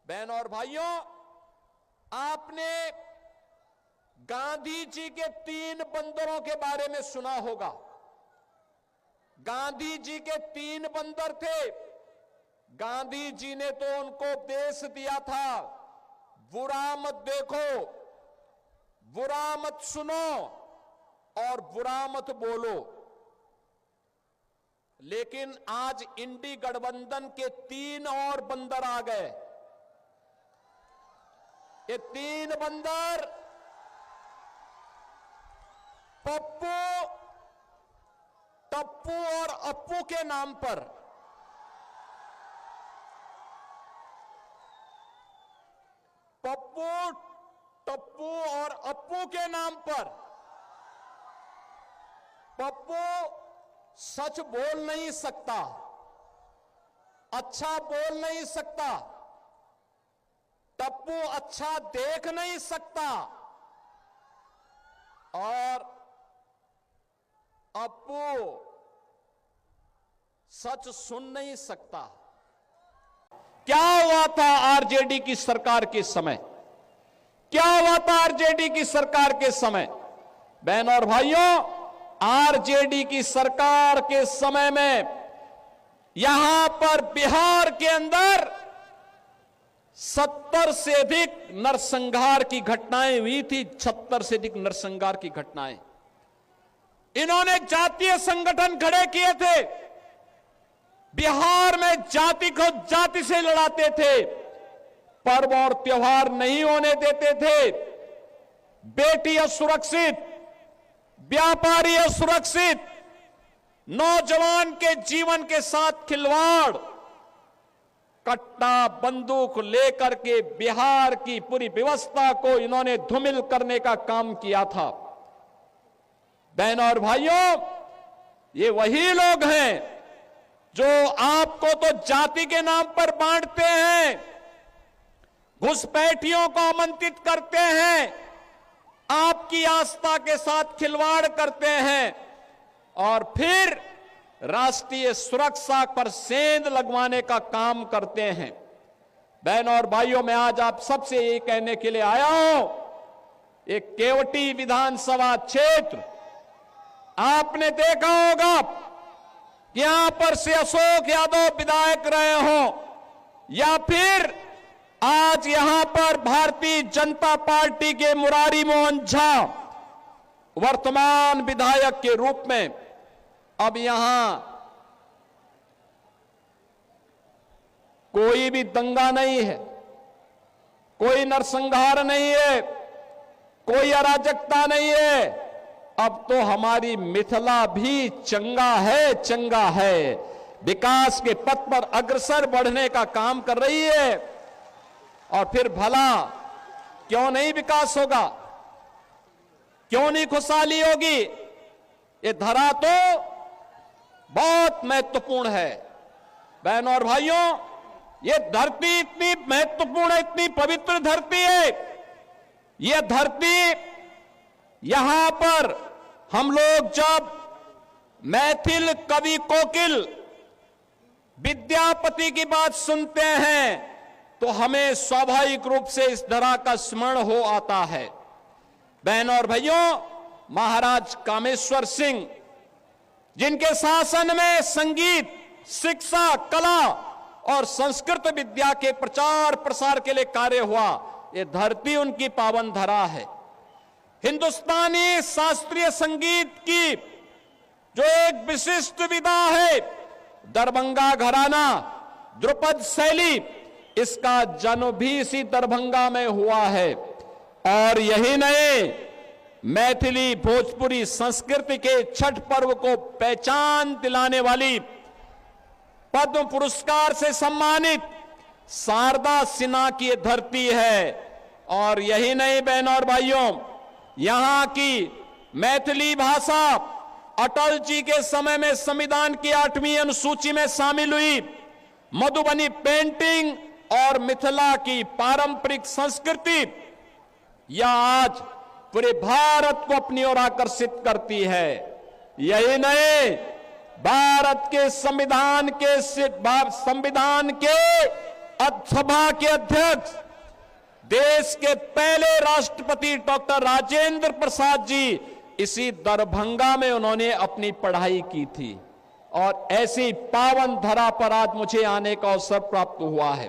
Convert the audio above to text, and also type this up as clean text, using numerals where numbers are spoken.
बहनों और भाइयों, आपने गांधी जी के 3 बंदरों के बारे में सुना होगा। गांधी जी के 3 बंदर थे। गांधी जी ने तो उनको उपदेश दिया था, बुरा मत देखो, बुरा मत सुनो और बुरा मत बोलो। लेकिन आज इंडी गठबंधन के 3 और बंदर आ गए। ये 3 बंदर पप्पू, टप्पू और अप्पू के नाम पर पप्पू, टप्पू और अप्पू के नाम पर पप्पू सच बोल नहीं सकता, अच्छा बोल नहीं सकता, टप्पू अच्छा देख नहीं सकता और अप्पू सच सुन नहीं सकता। क्या हुआ था आरजेडी की सरकार के समय? क्या हुआ था आरजेडी की सरकार के समय? बहनों और भाइयों, आरजेडी की सरकार के समय में यहां पर बिहार के अंदर 70 से अधिक नरसंहार की घटनाएं हुई थी। 70 से अधिक नरसंहार की घटनाएं। इन्होंने जातीय संगठन खड़े किए थे। बिहार में जाति को जाति से लड़ाते थे, पर्व और त्योहार नहीं होने देते थे, बेटी असुरक्षित, व्यापारी असुरक्षित, नौजवान के जीवन के साथ खिलवाड़, कट्टा बंदूक लेकर के बिहार की पूरी व्यवस्था को इन्होंने धूमिल करने का काम किया था। बहनों और भाइयों, ये वही लोग हैं जो आपको तो जाति के नाम पर बांटते हैं, घुसपैठियों को आमंत्रित करते हैं, आपकी आस्था के साथ खिलवाड़ करते हैं और फिर राष्ट्रीय सुरक्षा पर सेंध लगवाने का काम करते हैं। बहनों और भाइयों, मैं आज आप सबसे ये कहने के लिए आया हूं, एक केवटी विधानसभा क्षेत्र आपने देखा होगा कि यहां पर से अशोक यादव विधायक रहे हों या फिर आज यहां पर भारतीय जनता पार्टी के मुरारी मोहन झा वर्तमान विधायक के रूप में अब यहां कोई भी दंगा नहीं है, कोई नरसंहार नहीं है, कोई अराजकता नहीं है। अब तो हमारी मिथिला भी चंगा है, विकास के पथ पर अग्रसर बढ़ने का काम कर रही है। और फिर भला क्यों नहीं विकास होगा, क्यों नहीं खुशहाली होगी? ये धरा तो बहुत महत्वपूर्ण है। बहनों और भाइयों, ये धरती इतनी महत्वपूर्ण है, इतनी पवित्र धरती है। ये धरती, यहां पर हम लोग जब मैथिल कवि कोकिल विद्यापति की बात सुनते हैं तो हमें स्वाभाविक रूप से इस धरा का स्मरण हो आता है। बहनों और भाइयों, महाराज कामेश्वर सिंह, जिनके शासन में संगीत, शिक्षा, कला और संस्कृत विद्या के प्रचार प्रसार के लिए कार्य हुआ, ये धरती उनकी पावन धरा है। हिंदुस्तानी शास्त्रीय संगीत की जो एक विशिष्ट विधा है, दरभंगा घराना, ध्रुपद शैली, इसका जन्म भी इसी दरभंगा में हुआ है। और यही नहीं, मैथिली भोजपुरी संस्कृति के छठ पर्व को पहचान दिलाने वाली पद्म पुरस्कार से सम्मानित शारदा सिन्हा की धरती है। और यही नहीं बहनों और भाइयों, यहां की मैथिली भाषा अटल जी के समय में संविधान की 8वीं अनुसूची में शामिल हुई। मधुबनी पेंटिंग और मिथिला की पारंपरिक संस्कृति यह आज पूरे भारत को अपनी ओर आकर्षित करती है। यही नहीं, भारत के संविधान के सभा के अध्यक्ष, देश के पहले राष्ट्रपति डॉक्टर राजेंद्र प्रसाद जी, इसी दरभंगा में उन्होंने अपनी पढ़ाई की थी और ऐसी पावन धरा पर आज मुझे आने का अवसर प्राप्त हुआ है।